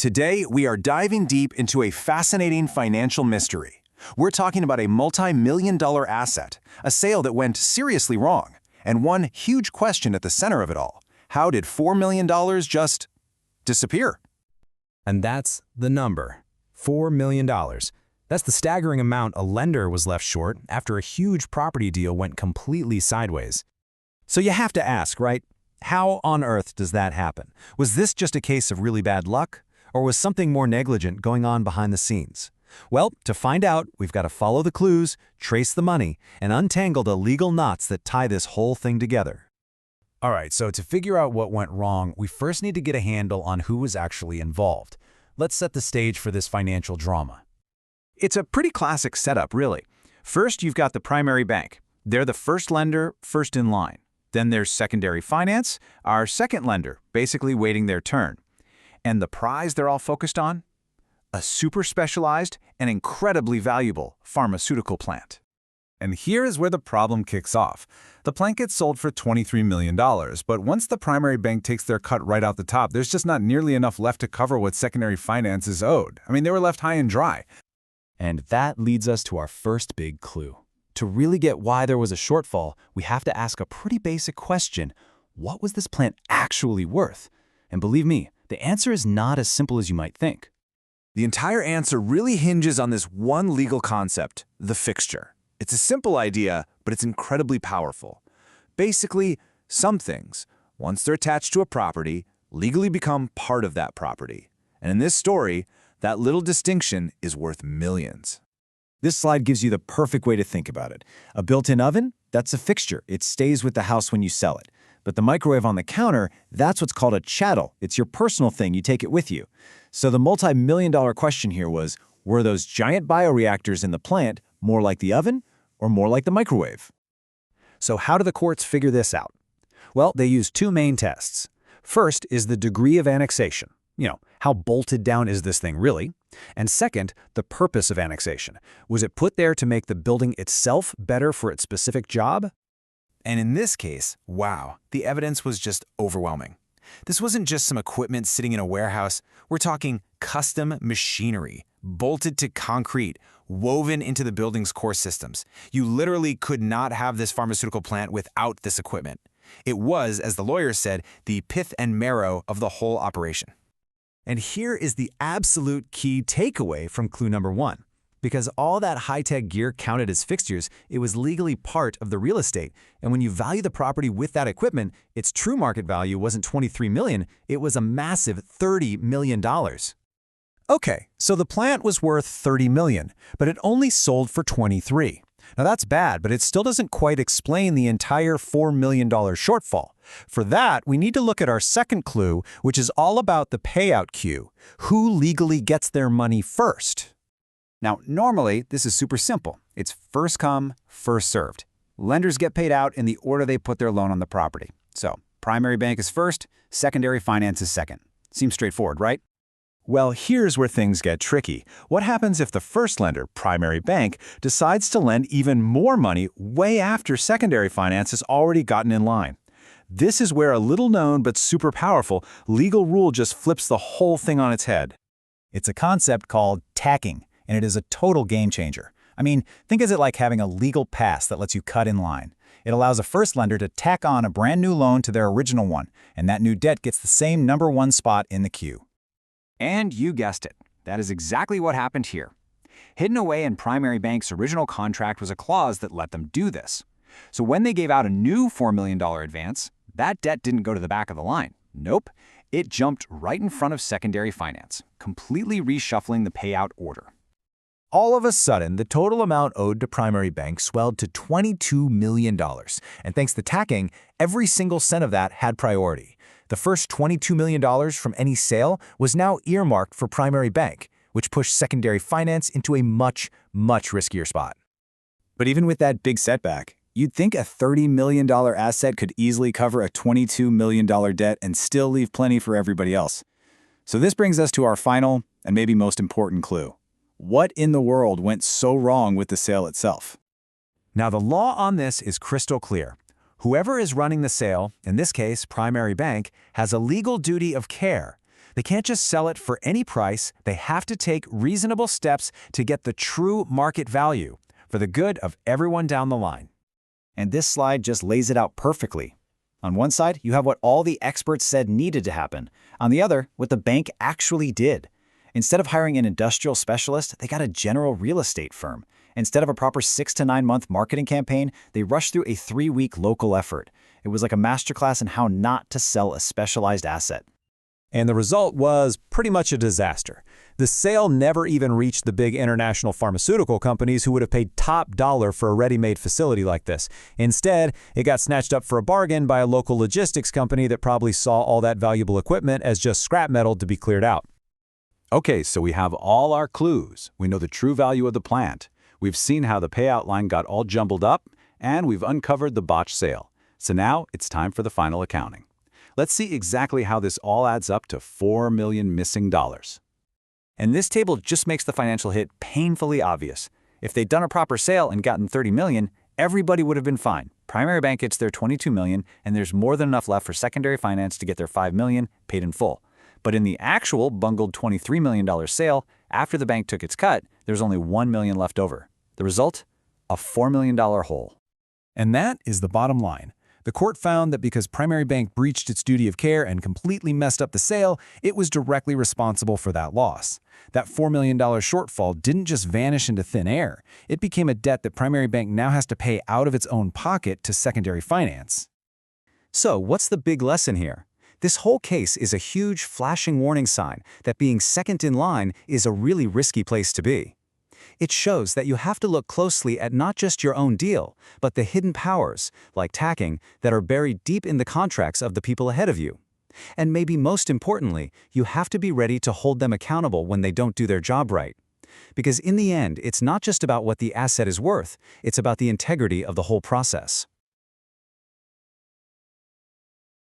Today, we are diving deep into a fascinating financial mystery. We're talking about a multi-million-dollar asset, a sale that went seriously wrong, and one huge question at the center of it all. How did $4 million just disappear? And that's the number, $4 million. That's the staggering amount a lender was left short after a huge property deal went completely sideways. So you have to ask, right? How on earth does that happen? Was this just a case of really bad luck? Or was something more negligent going on behind the scenes? Well, to find out, we've got to follow the clues, trace the money, and untangle the legal knots that tie this whole thing together. All right, so to figure out what went wrong, we first need to get a handle on who was actually involved. Let's set the stage for this financial drama. It's a pretty classic setup, really. First, you've got the primary bank. They're the first lender, first in line. Then there's secondary finance, our second lender, basically waiting their turn. And the prize they're all focused on? A super specialized and incredibly valuable pharmaceutical plant. And here is where the problem kicks off. The plant gets sold for $23 million, but once the primary bank takes their cut right out the top, there's just not nearly enough left to cover what secondary finance is owed. I mean, they were left high and dry. And that leads us to our first big clue. To really get why there was a shortfall, we have to ask a pretty basic question. What was this plant actually worth? And believe me, the answer is not as simple as you might think. The entire answer really hinges on this one legal concept, the fixture. It's a simple idea, but it's incredibly powerful. Basically, some things, once they're attached to a property, legally become part of that property. And in this story, that little distinction is worth millions. This slide gives you the perfect way to think about it. A built-in oven, that's a fixture. It stays with the house when you sell it. But the microwave on the counter, that's what's called a chattel. It's your personal thing. You take it with you. So the multi-million-dollar question here was, were those giant bioreactors in the plant more like the oven or more like the microwave? So how do the courts figure this out? Well, they use two main tests. First is the degree of annexation. How bolted down is this thing really? And second, the purpose of annexation. Was it put there to make the building itself better for its specific job? And in this case, wow, the evidence was just overwhelming. This wasn't just some equipment sitting in a warehouse. We're talking custom machinery, bolted to concrete, woven into the building's core systems. You literally could not have this pharmaceutical plant without this equipment. It was, as the lawyers said, the pith and marrow of the whole operation. And here is the absolute key takeaway from clue number one. Because all that high-tech gear counted as fixtures, it was legally part of the real estate. And when you value the property with that equipment, its true market value wasn't $23 million, it was a massive $30 million. Okay, so the plant was worth $30 million, but it only sold for $23. Now that's bad, but it still doesn't quite explain the entire $4 million shortfall. For that, we need to look at our second clue, which is all about the payout queue. Who legally gets their money first? Now, normally, this is super simple. It's first come, first served. Lenders get paid out in the order they put their loan on the property. So, primary bank is first, secondary finance is second. Seems straightforward, right? Well, here's where things get tricky. What happens if the first lender, primary bank, decides to lend even more money way after secondary finance has already gotten in line? This is where a little-known but super powerful legal rule just flips the whole thing on its head. It's a concept called tacking, and it is a total game changer. I mean, think of it like having a legal pass that lets you cut in line. It allows a first lender to tack on a brand new loan to their original one, and that new debt gets the same number one spot in the queue. And you guessed it. That is exactly what happened here. Hidden away in Primary Bank's original contract was a clause that let them do this. So when they gave out a new $4 million advance, that debt didn't go to the back of the line. Nope. It jumped right in front of secondary finance, completely reshuffling the payout order. All of a sudden, the total amount owed to primary bank swelled to $22 million. And thanks to tacking, every single cent of that had priority. The first $22 million from any sale was now earmarked for primary bank, which pushed secondary finance into a much, much riskier spot. But even with that big setback, you'd think a $30 million asset could easily cover a $22 million debt and still leave plenty for everybody else. So this brings us to our final and maybe most important clue. What in the world went so wrong with the sale itself? Now, the law on this is crystal clear. Whoever is running the sale, in this case, primary bank, has a legal duty of care. They can't just sell it for any price. They have to take reasonable steps to get the true market value for the good of everyone down the line. And this slide just lays it out perfectly. On one side, you have what all the experts said needed to happen. On the other, what the bank actually did. Instead of hiring an industrial specialist, they got a general real estate firm. Instead of a proper 6 to 9 month marketing campaign, they rushed through a 3-week local effort. It was like a masterclass in how not to sell a specialized asset. And the result was pretty much a disaster. The sale never even reached the big international pharmaceutical companies who would have paid top dollar for a ready-made facility like this. Instead, it got snatched up for a bargain by a local logistics company that probably saw all that valuable equipment as just scrap metal to be cleared out. Okay, so we have all our clues. We know the true value of the plant. We've seen how the payout line got all jumbled up, and we've uncovered the botched sale. So now it's time for the final accounting. Let's see exactly how this all adds up to $4 million missing dollars. And this table just makes the financial hit painfully obvious. If they'd done a proper sale and gotten $30 million, everybody would have been fine. Primary bank gets their $22 million, and there's more than enough left for secondary finance to get their $5 million paid in full. But in the actual bungled $23 million sale, after the bank took its cut, there's only $1 million left over. The result? A $4 million hole. And that is the bottom line. The court found that because Primary Bank breached its duty of care and completely messed up the sale, it was directly responsible for that loss. That $4 million shortfall didn't just vanish into thin air. It became a debt that Primary Bank now has to pay out of its own pocket to secondary finance. So, what's the big lesson here? This whole case is a huge flashing warning sign that being second in line is a really risky place to be. It shows that you have to look closely at not just your own deal, but the hidden powers, like tacking, that are buried deep in the contracts of the people ahead of you. And maybe most importantly, you have to be ready to hold them accountable when they don't do their job right. Because in the end, it's not just about what the asset is worth, it's about the integrity of the whole process.